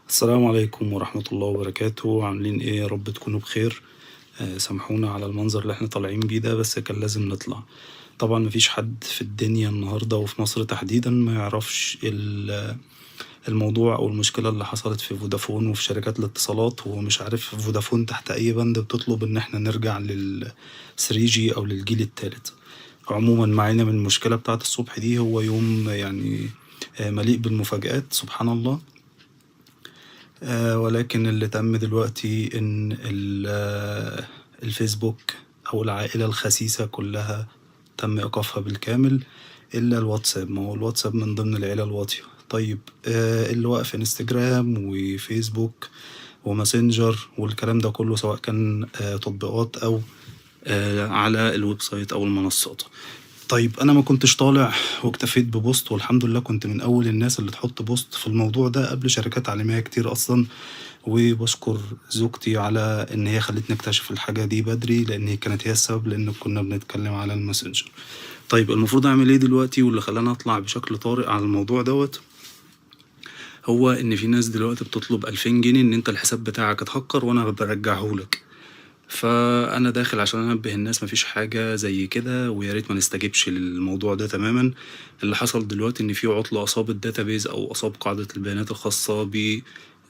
السلام عليكم ورحمة الله وبركاته. عاملين ايه؟ يا رب تكونوا بخير. سامحونا على المنظر اللي احنا طالعين بيه ده، بس كان لازم نطلع. طبعا مفيش حد في الدنيا النهاردة وفي مصر تحديدا ما يعرفش الموضوع او المشكلة اللي حصلت في فودافون وفي شركات الاتصالات، ومش عارف فودافون تحت اي بند بتطلب ان احنا نرجع لل 3G او للجيل الثالث. عموما معانا من المشكلة بتاعت الصبح دي، هو يوم يعني مليء بالمفاجآت سبحان الله. ولكن اللي تم دلوقتي إن الفيسبوك أو العائلة الخسيسة كلها تم إيقافها بالكامل، إلا الواتساب. ما هو الواتساب من ضمن العيلة الواطية. طيب اللي واقف انستجرام وفيسبوك وماسنجر والكلام ده كله، سواء كان تطبيقات أو على الويب سايت أو المنصات. طيب أنا ما كنتش طالع واكتفيت ببوست، والحمد لله كنت من أول الناس اللي تحط بوست في الموضوع ده قبل شركات عالمية كتير أصلا. وبشكر زوجتي على إن هي خلتني أكتشف الحاجة دي بدري، لأن هي كانت هي السبب، لأن كنا بنتكلم على الماسنجر. طيب المفروض أعمل إيه دلوقتي؟ واللي خلاني أطلع بشكل طارئ على الموضوع دوت، هو إن في ناس دلوقتي بتطلب 2000 جنيه إن أنت الحساب بتاعك اتهكر وأنا برجعهولك. فانا داخل عشان انبه الناس مفيش حاجه زي كده، ويا ريت ما نستجبش للموضوع ده تماما. اللي حصل دلوقتي ان في عطله اصابت داتابيز او اصاب قاعده البيانات الخاصه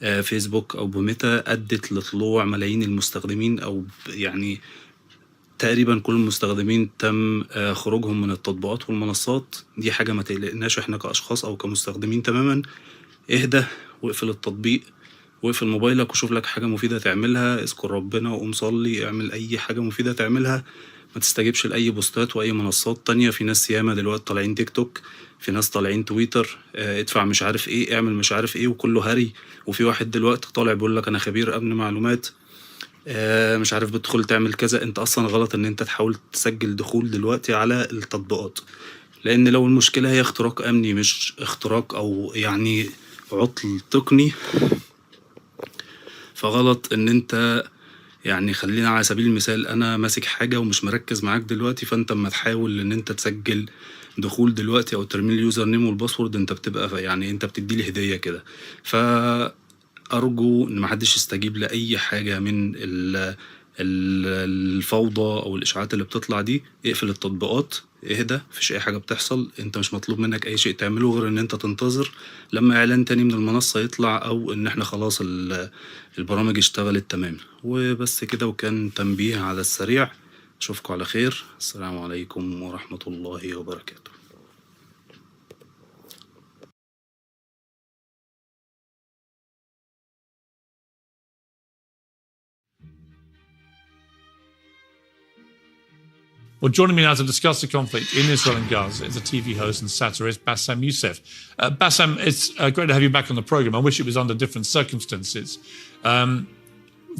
بفيسبوك او بميتا، ادت لطلوع ملايين المستخدمين، او يعني تقريبا كل المستخدمين تم خروجهم من التطبيقات والمنصات. دي حاجه ما تقلقناش احنا كاشخاص او كمستخدمين تماما. اهدى واقفل التطبيق واقفل موبايلك وشوف لك حاجة مفيدة تعملها، اذكر ربنا وقوم صلي، اعمل أي حاجة مفيدة تعملها. ما تستجيبش لأي بوستات وأي منصات تانية. في ناس ياما دلوقتي طالعين تيك توك، في ناس طالعين تويتر، ادفع مش عارف ايه، اعمل مش عارف ايه، وكله هري. وفي واحد دلوقتي طالع بيقول لك أنا خبير أمن معلومات، مش عارف بتدخل تعمل كذا. انت أصلا غلط ان انت تحاول تسجل دخول دلوقتي على التطبيقات، لأن لو المشكلة هي اختراق أمني مش اختراق أو يعني عطل تقني، فغلط ان انت يعني. خلينا على سبيل المثال، انا ماسك حاجة ومش مركز معاك دلوقتي، فانت اما تحاول ان انت تسجل دخول دلوقتي او ترمي اليوزر نيم والباسورد، انت بتبقى يعني انت بتدي لي هدية كده. فارجو ان محدش يستجيب لاي حاجة من الفوضى او الاشاعات اللي بتطلع دي. اقفل التطبيقات، اهدى، مفيش اي حاجة بتحصل. انت مش مطلوب منك اي شيء تعمله غير ان انت تنتظر لما اعلان تاني من المنصة يطلع، او ان احنا خلاص البرامج اشتغلت تمام. وبس كده، وكان تنبيه على السريع. اشوفكم على خير. السلام عليكم ورحمة الله وبركاته. Well, joining me now to discuss the conflict in Israel and Gaza is a TV host and satirist, Bassam Youssef. Bassam, it's great to have you back on the program. I wish it was under different circumstances.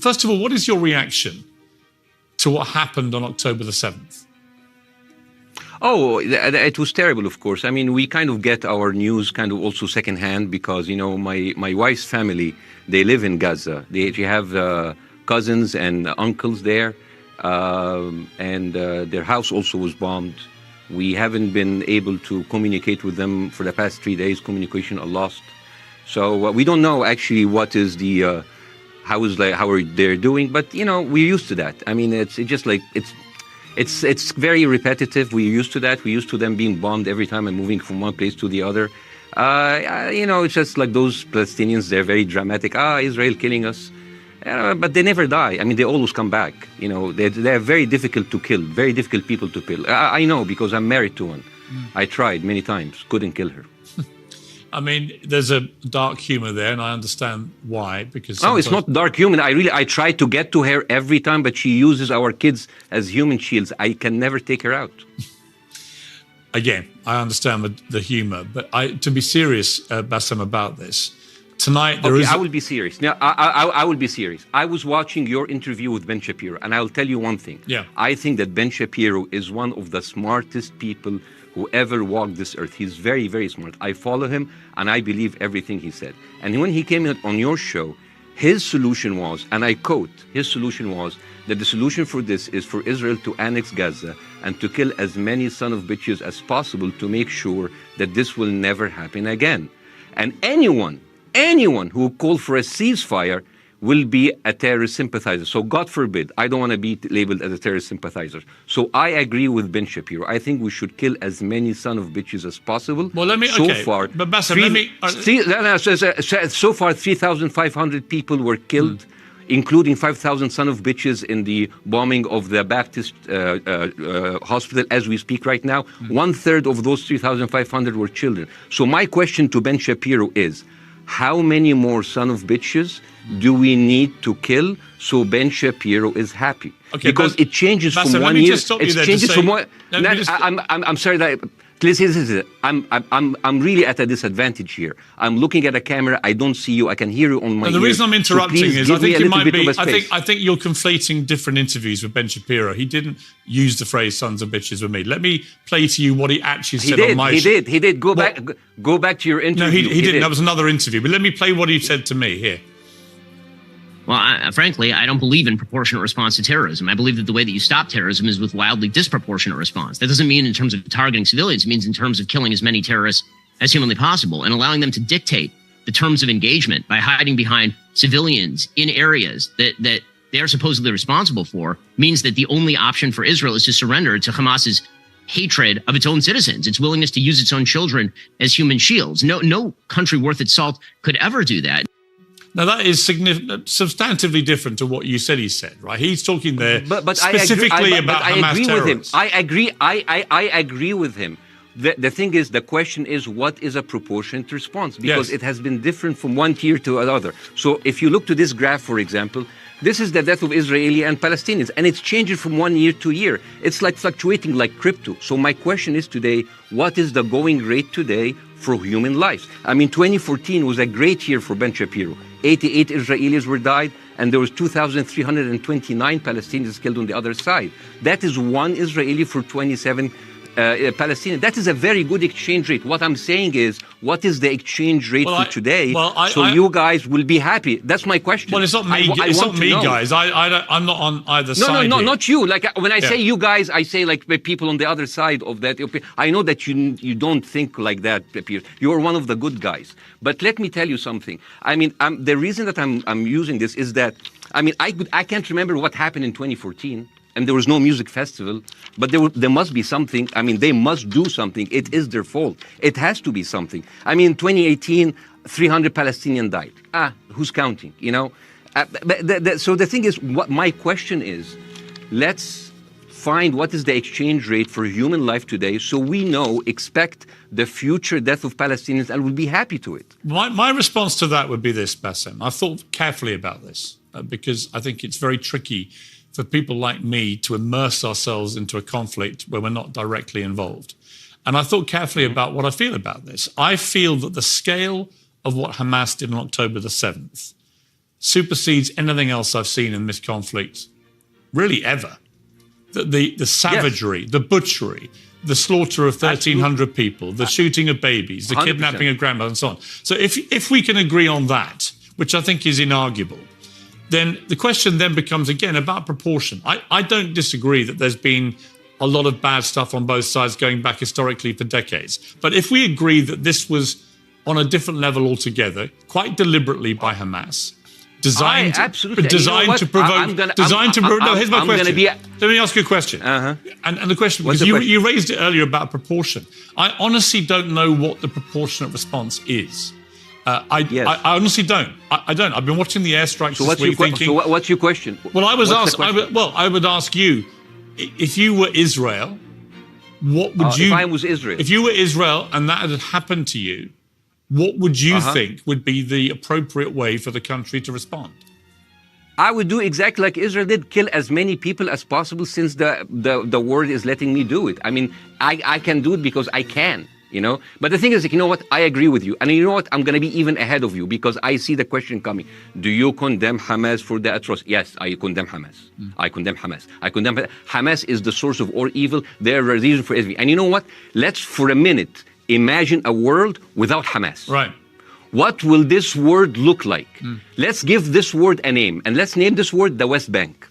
First of all, what is your reaction to what happened on October the 7th? Oh, it was terrible, of course. I mean, we kind of get our news kind of also secondhand because, you know, my wife's family, they live in Gaza. They have cousins and uncles there. And their house also was bombed. We haven't been able to communicate with them for the past 3 days. Communication are lost. So we don't know actually what is the how are they doing. But you know, we're used to that. I mean, it's just like it's very repetitive. We're used to that. We're used to them being bombed every time and moving from one place to the other. You know, it's just like those Palestinians. They're very dramatic. Israel killing us. But they never die. I mean, they always come back. You know, they're very difficult to kill, very difficult people to kill. I know because I'm married to one. I tried many times, couldn't kill her. I mean, there's a dark humor there, and I understand why. Because no, it's not dark humor. I try to get to her every time, but she uses our kids as human shields. I can never take her out. Again, I understand the humor, but to be serious, Bassam, about this. Tonight, I will be serious. Now, I will be serious. I was watching your interview with Ben Shapiro, and I'll tell you one thing. Yeah. I think that Ben Shapiro is one of the smartest people who ever walked this earth. He's very, very smart. I follow him, and I believe everything he said. And when he came on your show, his solution was, and I quote, his solution was that the solution for this is for Israel to annex Gaza and to kill as many son of bitches as possible to make sure that this will never happen again. And anyone anyone who called for a ceasefire will be a terrorist sympathizer. So God forbid, I don't want to be labeled as a terrorist sympathizer. So I agree with Ben Shapiro. I think we should kill as many son of bitches as possible. Well, let me, so okay, far, but Bassem, let me... so far, 3,500 people were killed, including 5,000 son of bitches in the bombing of the Baptist hospital as we speak right now. 1/3 of those 3,500 were children. So my question to Ben Shapiro is, how many more son of bitches do we need to kill so Ben Shapiro is happy? Okay, because it changes Bassem, from let 1 me year. just stop you It there to changes say- from one. let me just- I'm sorry that. Please, I'm really at a disadvantage here. I'm looking at a camera. I don't see you. I can hear you on my And the ears. reason I'm interrupting so please is I give me think a you little might bit be. of a space. I think you're conflating different interviews with Ben Shapiro. He didn't use the phrase "sons of bitches" with me. Let me play to you what he actually said on my show. He did. Go back to your interview. No, he didn't. That was another interview. But let me play what he said to me here. Well, frankly, I don't believe in proportionate response to terrorism. I believe that the way that you stop terrorism is with wildly disproportionate response. That doesn't mean in terms of targeting civilians. It means in terms of killing as many terrorists as humanly possible and allowing them to dictate the terms of engagement by hiding behind civilians in areas that they are supposedly responsible for means that the only option for Israel is to surrender to Hamas's hatred of its own citizens, its willingness to use its own children as human shields. No country worth its salt could ever do that. Now, that is substantively different to what you said he said, right? He's talking there but specifically about I Hamas agree terrorists. with him. I agree with him. The thing is, the question is, what is a proportionate response? Because Yes. it has been different from one tier to another. So if you look to this graph, for example, this is the death of Israeli and Palestinians, and it's changing from 1 year to year. It's like fluctuating like crypto. So my question is today, what is the going rate today for human lives? I mean, 2014 was a great year for Ben Shapiro. 88 Israelis were died, and there was 2,329 Palestinians killed on the other side. That is one Israeli for 27 Palestinians. That is a very good exchange rate. What I'm saying is, what is the exchange rate for today? You guys will be happy. That's my question. Well, it's not me. It's not me, guys. I'm not on either side. No, not you. Like when I say Yeah. you guys, I say like the people on the other side of that. I know that you don't think like that, Piers. You're one of the good guys. But let me tell you something. I mean, the reason that I'm using this is that I can't remember what happened in 2014. And there was no music festival, but there must be something. I mean, they must do something. It is their fault. It has to be something. I mean, 2018, 300 Palestinians died. Who's counting? You know. So the thing is, what my question is, let's find what is the exchange rate for human life today, so we expect the future death of Palestinians, and we'll be happy to it. My response to that would be this, Bassem. I've thought carefully about this because I think it's very tricky for people like me to immerse ourselves into a conflict where we're not directly involved. And I thought carefully about what I feel about this. I feel that the scale of what Hamas did on October the 7th supersedes anything else I've seen in this conflict, really ever. The savagery, the butchery, the slaughter of 1,300 people, the shooting of babies, the 100%. kidnapping of grandmothers, and so on. So if we can agree on that, which I think is inarguable, then the question then becomes, again, about proportion. I don't disagree that there's been a lot of bad stuff on both sides going back historically for decades. But if we agree that this was on a different level altogether, quite deliberately by Hamas, designed to provoke... No, here's my question. Let me ask you a question. And the question, because you raised it earlier about proportion. I honestly don't know what the proportionate response is. I honestly don't. I don't. I've been watching the airstrikes this week thinking... So what's your question? Well, I would ask you, if you were Israel, what would you... If I was Israel. If you were Israel and that had happened to you, what would you think would be the appropriate way for the country to respond? I would do exactly like Israel did, kill as many people as possible, since the world is letting me do it. I mean, I can do it because I can. You know, but the thing is, you know what? I agree with you, and you know what? I'm going to be even ahead of you because I see the question coming. Do you condemn Hamas for the atrocity? Yes, I condemn Hamas. I condemn Hamas. Hamas is the source of all evil. They're a reason for everything. And you know what? Let's for a minute imagine a world without Hamas. Right. What will this world look like? Let's give this word a name, and let's name this word the West Bank.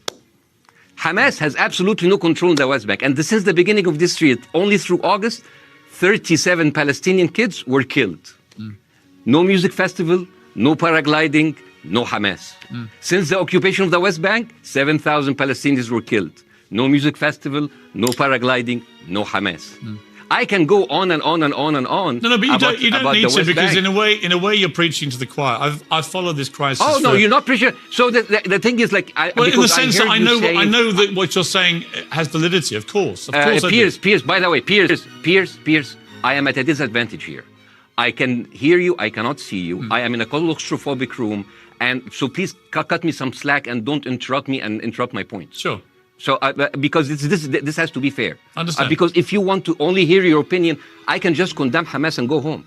Hamas has absolutely no control in the West Bank, and since the beginning of this year, only through August, 37 Palestinian kids were killed. No music festival, no paragliding, no Hamas. Since the occupation of the West Bank, 7,000 Palestinians were killed. No music festival, no paragliding, no Hamas. I can go on and on and on and on. No, but you don't need to, because Bank. in a way you're preaching to the choir. I've followed this crisis. Oh no, you're not preaching. So the thing is, like, well, in the sense that I know that what you're saying has validity. Of course, Piers. By the way, Piers. I am at a disadvantage here. I can hear you. I cannot see you. I am in a claustrophobic room, and so please cut me some slack and don't interrupt me and interrupt my points. Sure. So because this has to be fair. Understand. Because if you want to only hear your opinion, I can just condemn Hamas and go home.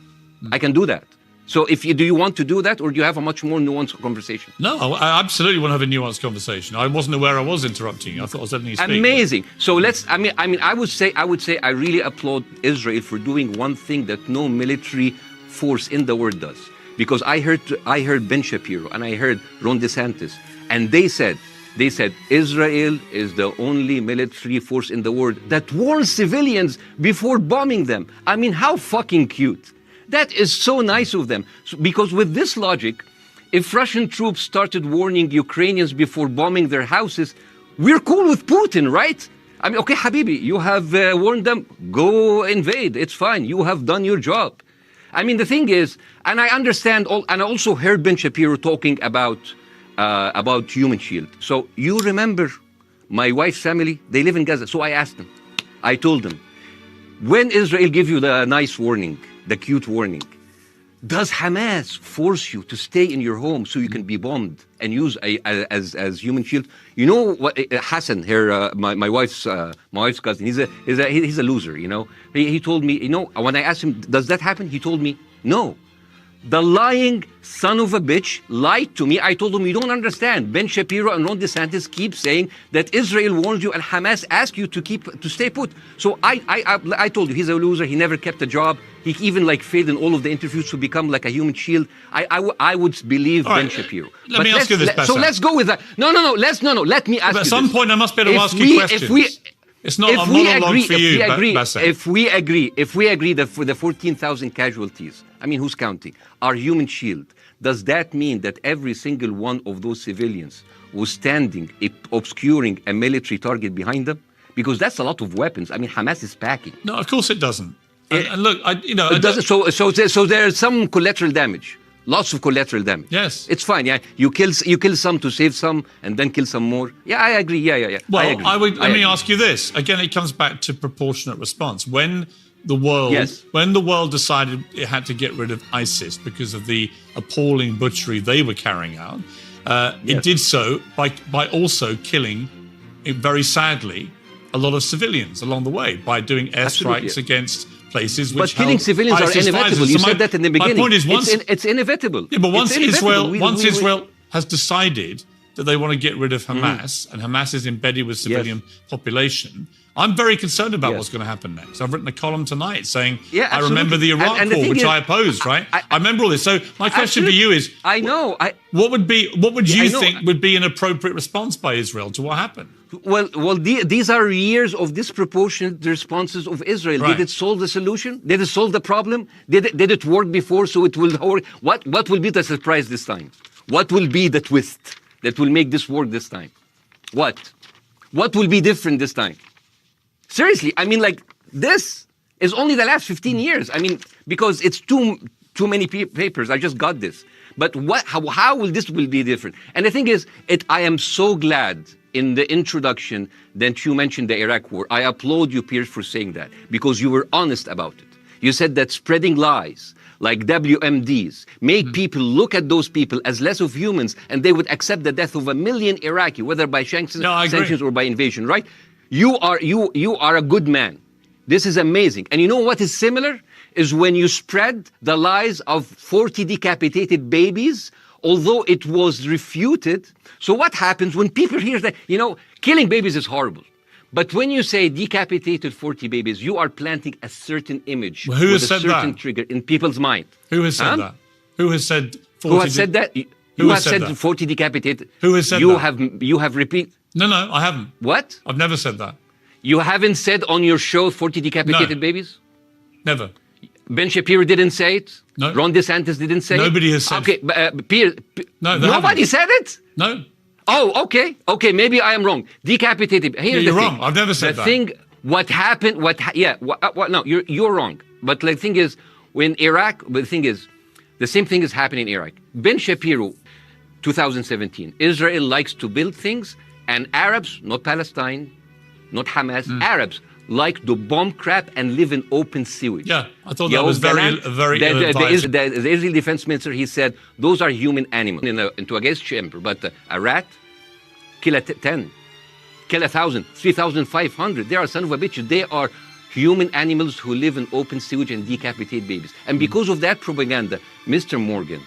I can do that. So do you want to do that, or do you have a much more nuanced conversation? No, I absolutely want to have a nuanced conversation. I wasn't aware I was interrupting you. I thought I was letting you speak. Amazing. So I would say I really applaud Israel for doing one thing that no military force in the world does. Because I heard Ben Shapiro and I heard Ron DeSantis, and they said Israel is the only military force in the world that warns civilians before bombing them. I mean, how fucking cute. That is so nice of them. Because with this logic, if Russian troops started warning Ukrainians before bombing their houses, we're cool with Putin, right? I mean, okay, Habibi, you have warned them, go invade. It's fine. You have done your job. I mean, the thing is, and I understand, and I also heard Ben Shapiro talking about Human Shield. So you remember my wife's family, they live in Gaza. So I asked them, I told them, when Israel give you the nice warning, the cute warning, does Hamas force you to stay in your home so you can be bombed and use as human shield? You know what, Hassan here, my wife's cousin, he's a loser, you know. He told me, you know, when I asked him, does that happen? He told me, no. The lying son of a bitch lied to me. I told him, you don't understand. Ben Shapiro and Ron DeSantis keep saying that Israel warned you and Hamas asked you to stay put. So I told you, he's a loser. He never kept a job. He even failed in all of the interviews to become like a human shield. I would believe Ben Shapiro. Let me ask you this, So let's go with that. No. Let me ask you At some this. point, I must be able to ask you questions. It's not a monologue for you, Bassam. If we agree that for the 14,000 casualties, I mean, who's counting, are human shield, does that mean that every single one of those civilians was standing, obscuring a military target behind them? Because that's a lot of weapons. I mean, Hamas is packing. No, of course it doesn't. And look, it doesn't. So there's some collateral damage. Lots of collateral damage. Yes. It's fine, yeah. You kill some to save some and then kill some more. Yeah, I agree. Yeah. Well, I agree. Let me ask you this. Again, it comes back to proportionate response. When the world decided it had to get rid of ISIS because of the appalling butchery they were carrying out, it did so by also killing, very sadly, a lot of civilians along the way by doing airstrikes against places which. But killing civilians are inevitable. You said that in the beginning. My point is, it's inevitable. Yeah, but once Israel has decided that they want to get rid of Hamas, and Hamas is embedded with civilian population, I'm very concerned about what's going to happen next. I've written a column tonight saying, I remember the Iraq war, which I opposed, right? I remember all this. So my question for you is, what would you think would be an appropriate response by Israel to what happened? Well, these are years of disproportionate responses of Israel. Right. Did it solve the solution? Did it solve the problem? Did it work before, so it will work? What will be the surprise this time? What will be the twist that will make this work this time? What will be different this time? Seriously, I mean, this is only the last 15 years. I mean, because it's too many papers. I just got this. But how will this be different? And the thing is, I am so glad in the introduction that you mentioned the Iraq war. I applaud you, Piers, for saying that, because you were honest about it. You said that spreading lies like WMDs make people look at those people as less of humans, and they would accept the death of 1 million Iraqi, whether by sanctions or by invasion, right? You are a good man. This is amazing. And you know what is similar? Is when you spread the lies of 40 decapitated babies, although it was refuted. So what happens when people hear that, killing babies is horrible. But when you say decapitated 40 babies, you are planting a certain image with a certain trigger in people's mind. Who has said that? Who has said 40? Who has said that? You have said 40 decapitated. Who has said that? You have repeated. No, I haven't. What? I've never said that. You haven't said on your show 40 decapitated babies? Never. Ben Shapiro didn't say it. No. Ron DeSantis didn't say it. Nobody has said. Okay, No, they nobody haven't. said it. No. Oh, okay. Maybe I am wrong. Decapitated. Here's You're the wrong. thing. I've never said the that. thing. What happened? No, you're wrong. But the thing is, when Iraq. But the thing is, the same thing is happening in Iraq. Ben Shapiro, 2017. Israel likes to build things, and Arabs, not Palestine, not Hamas, Arabs like to bomb crap and live in open sewage. Yeah, I thought that was very ill-advised. The Israeli defense minister, he said, those are human animals into a gas chamber, but a rat, kill 10, kill 1,000, 3,500. They are son of a bitch. They are human animals who live in open sewage and decapitate babies. And because of that propaganda, Mr. Morgan,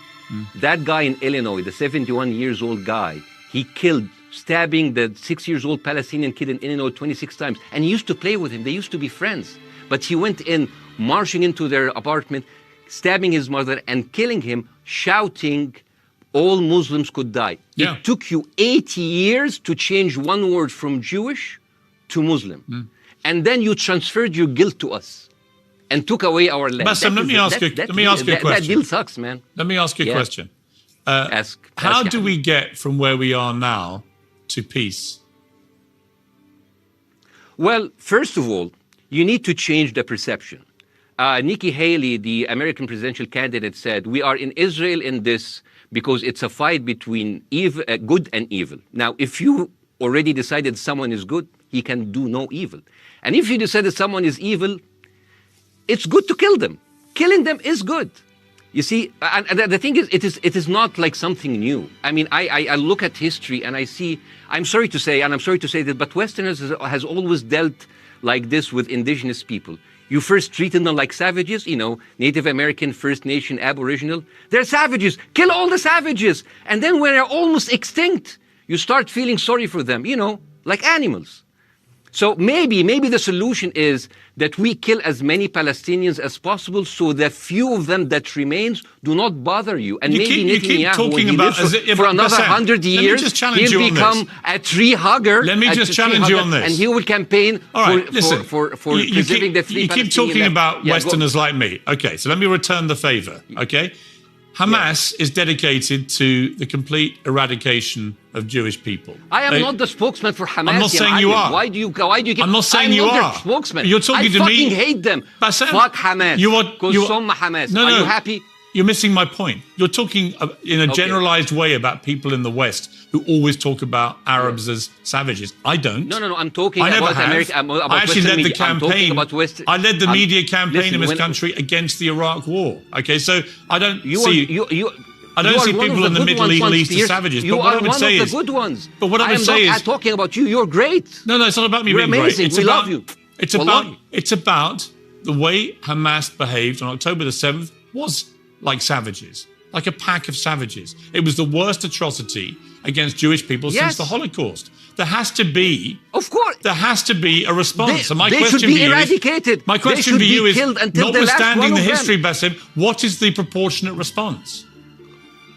that guy in Illinois, the 71 years old guy, he killed, stabbing the 6-year-old Palestinian kid in Illinois 26 times. And he used to play with him. They used to be friends. But he went in, marching into their apartment, stabbing his mother and killing him, shouting, all Muslims could die. Yeah. It took you 80 years to change one word from Jewish to Muslim. And then you transferred your guilt to us and took away our land. Bassem, let me ask you a question. That deal sucks, man. Let me ask you a question. How do we get from where we are now to peace? Well, first of all, you need to change the perception. Nikki Haley, the American presidential candidate, said, we are in Israel in this because it's a fight between good and evil. Now, if you already decided someone is good, he can do no evil. And if you decide that someone is evil, it's good to kill them. Killing them is good. You see, and the thing is, it is not like something new. I mean, I look at history and I see, I'm sorry to say that, but Westerners has always dealt like this with indigenous people. You first treated them like savages, Native American, First Nation, Aboriginal. They're savages. Kill all the savages. And then when they're almost extinct, you start feeling sorry for them, like animals. So maybe the solution is that we kill as many Palestinians as possible so the few of them that remains do not bother you. And maybe Netanyahu, when he lives for another 100 years, he'll become a tree hugger. Let me just challenge you on this. And he will campaign for preserving the free You keep talking about Westerners like me. Okay, so let me return the favor, okay? Hamas is dedicated to the complete eradication of Jewish people. I am not the spokesman for Hamas. I'm not saying you are. Why do you get... I'm not saying you are. I'm not their spokesman. You're talking to me. I fucking hate them. Bassem, fuck Hamas. Hamas. No, are you happy? You're missing my point. You're talking in a generalized way about people in the West who always talk about Arabs as savages. I don't. No. I'm talking about America. I actually led the campaign. I led the media campaign in this listen, country against the Iraq War. Okay, so I don't see people in the Middle East as savages. You are one of the good ones. But what I would say is, I'm talking about you. You're great. No, it's not about me being amazing. great. We love you. It's about the way Hamas behaved on October the 7th was like savages, like a pack of savages. It was the worst atrocity against Jewish people since the Holocaust. There has to be, of course, a response. They should be eradicated. My question for you is, notwithstanding the history, Bassem, what is the proportionate response?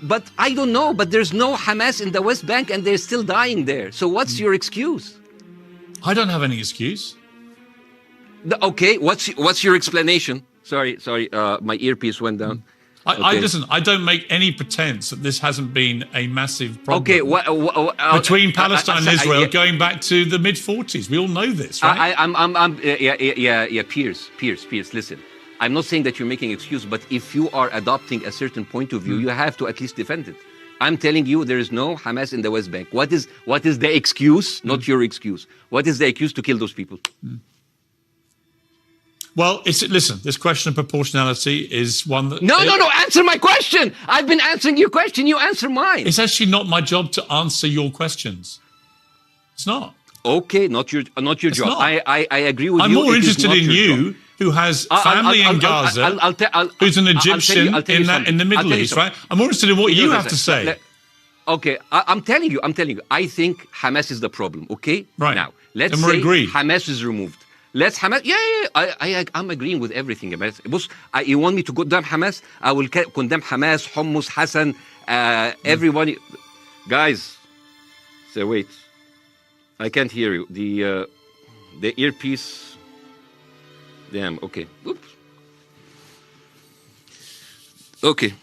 But I don't know. But there's no Hamas in the West Bank, and they're still dying there. So what's your excuse? I don't have any excuse. Okay, what's your explanation? Sorry, my earpiece went down. Listen, I don't make any pretense that this hasn't been a massive problem between Palestine and Israel going back to the mid-40s. We all know this, right? Piers, listen. I'm not saying that you're making excuse, but if you are adopting a certain point of view, you have to at least defend it. I'm telling you, there is no Hamas in the West Bank. What is the excuse? Not your excuse. What is the excuse to kill those people? Well, listen, this question of proportionality is one that... No, answer my question! I've been answering your question, you answer mine. It's actually not my job to answer your questions. It's not. Okay, not your job. Not. I agree with you. I'm more interested in you, who has family in Gaza, who's an Egyptian in the Middle East, right? I'm more interested in what you have to say. Okay, I'm telling you. I think Hamas is the problem, okay? Right. Now, let's say agreed. Hamas is removed. Let's Hamas. I'm agreeing with everything. You want me to condemn Hamas? I will condemn Hamas, Hummus, Hassan, everybody. Guys, so wait. I can't hear you. The earpiece. Damn. Okay. Oops. Okay.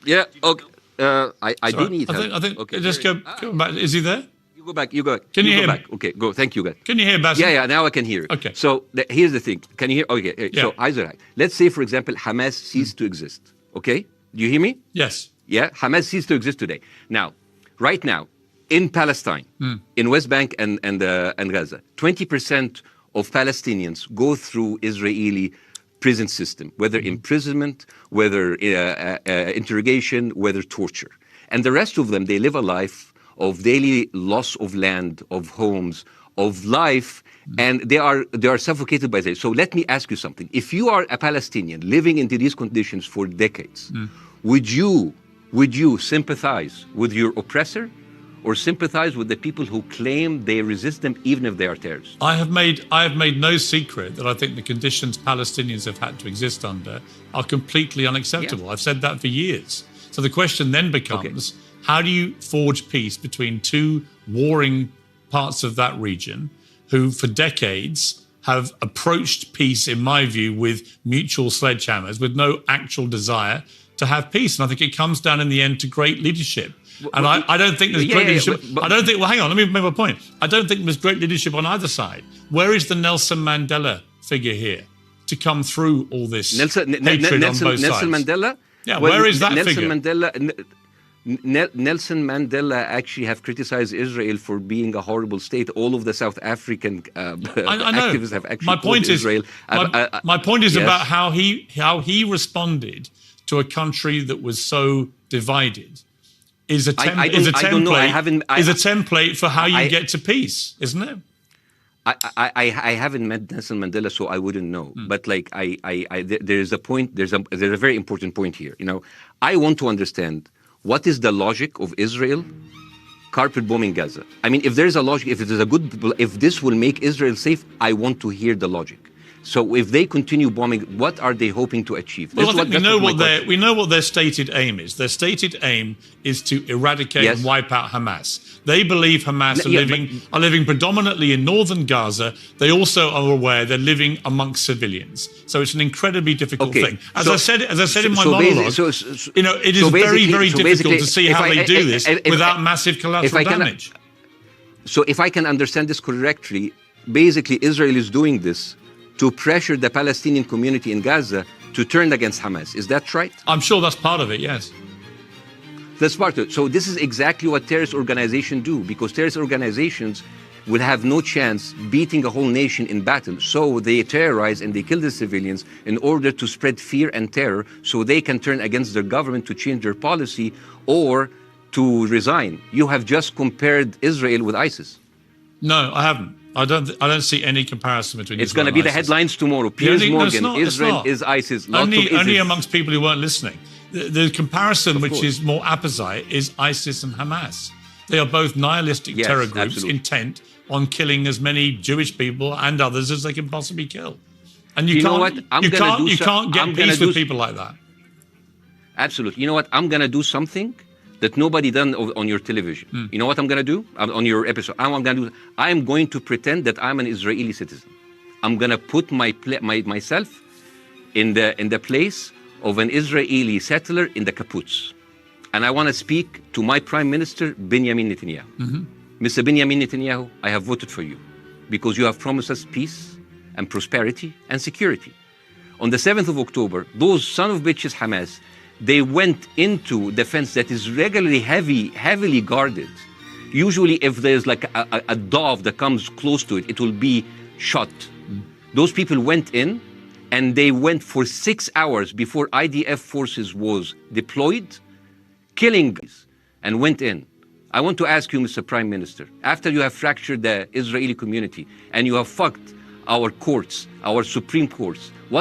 Yeah. Okay. I do need I help. think Okay. just go back. Is he there? You go back. You go back. Can you go hear back. me? Okay. Go. Thank you, guys. Can you hear Bassam? Yeah. Now I can hear. Okay. So here's the thing. Can you hear? Okay. Yeah. So Ezznology. Let's say, for example, Hamas ceased to exist. Okay. Do you hear me? Yes. Yeah. Hamas ceased to exist today. Now, right now, in Palestine, in West Bank and Gaza, 20% of Palestinians go through Israeli prison system, whether imprisonment, whether interrogation, whether torture. And the rest of them, they live a life of daily loss of land, of homes, of life, and they are suffocated by this. So let me ask you something. If you are a Palestinian living into these conditions for decades, would you sympathize with your oppressor, or sympathize with the people who claim they resist them even if they are terrorists? I have made no secret that I think the conditions Palestinians have had to exist under are completely unacceptable. Yeah. I've said that for years. So the question then becomes, how do you forge peace between two warring parts of that region who for decades have approached peace, in my view, with mutual sledgehammers, with no actual desire to have peace? And I think it comes down in the end to great leadership. And I don't think there's great leadership. I don't think, well, hang on, let me make my point. I don't think there's great leadership on either side. Where is the Nelson Mandela figure here to come through all this hatred on both sides? Nelson Mandela? Yeah, where is that Nelson figure? Nelson Mandela actually have criticized Israel for being a horrible state. All of the South African activists have actually called Israel. My point is yes. about how he responded to a country that was so divided. Is a template for how you get to peace, isn't it? I haven't met Nelson Mandela, so I wouldn't know. But like there's a point. There's a very important point here. You know, I want to understand what is the logic of Israel carpet bombing Gaza. I mean, if there's a logic, if this will make Israel safe, I want to hear the logic. So if they continue bombing, what are they hoping to achieve? Well, I think we know what their stated aim is. Their stated aim is to eradicate and wipe out Hamas. They believe Hamas are living predominantly in northern Gaza. They also are aware they're living amongst civilians. So it's an incredibly difficult thing. As I said in my monologue, it is very, very difficult to see how they do this without massive collateral damage. So if I can understand this correctly, basically Israel is doing this to pressure the Palestinian community in Gaza to turn against Hamas. Is that right? I'm sure that's part of it, yes. That's part of it. So this is exactly what terrorist organizations do, because terrorist organizations will have no chance beating a whole nation in battle. So they terrorize and they kill the civilians in order to spread fear and terror so they can turn against their government to change their policy or to resign. You have just compared Israel with ISIS. No, I haven't. I don't see any comparison between It's going to be the headlines tomorrow. Piers Morgan, Israel is ISIS. Only amongst people who weren't listening. The comparison, which is more apposite, is ISIS and Hamas. They are both nihilistic terror groups intent on killing as many Jewish people and others as they can possibly kill. And you can't get peace with people like that. Absolutely. You know what? I'm going to do something that nobody done on your television. You know what I'm going to do on your episode? I'm going to pretend that I'm an Israeli citizen. I'm going to put myself in the place of an Israeli settler in the kibbutz. And I want to speak to my Prime Minister, Benjamin Netanyahu. Mr. Benjamin Netanyahu, I have voted for you because you have promised us peace and prosperity and security. On the 7th of October, those son of bitches Hamas, they went into the fence that is regularly heavily guarded. Usually if there's like a dove that comes close to it, it will be shot. Those people went in and they went for 6 hours before IDF forces was deployed, killing guys, and went in. I want to ask you, Mr. Prime Minister, after you have fractured the Israeli community and you have fucked our courts, our Supreme Courts, what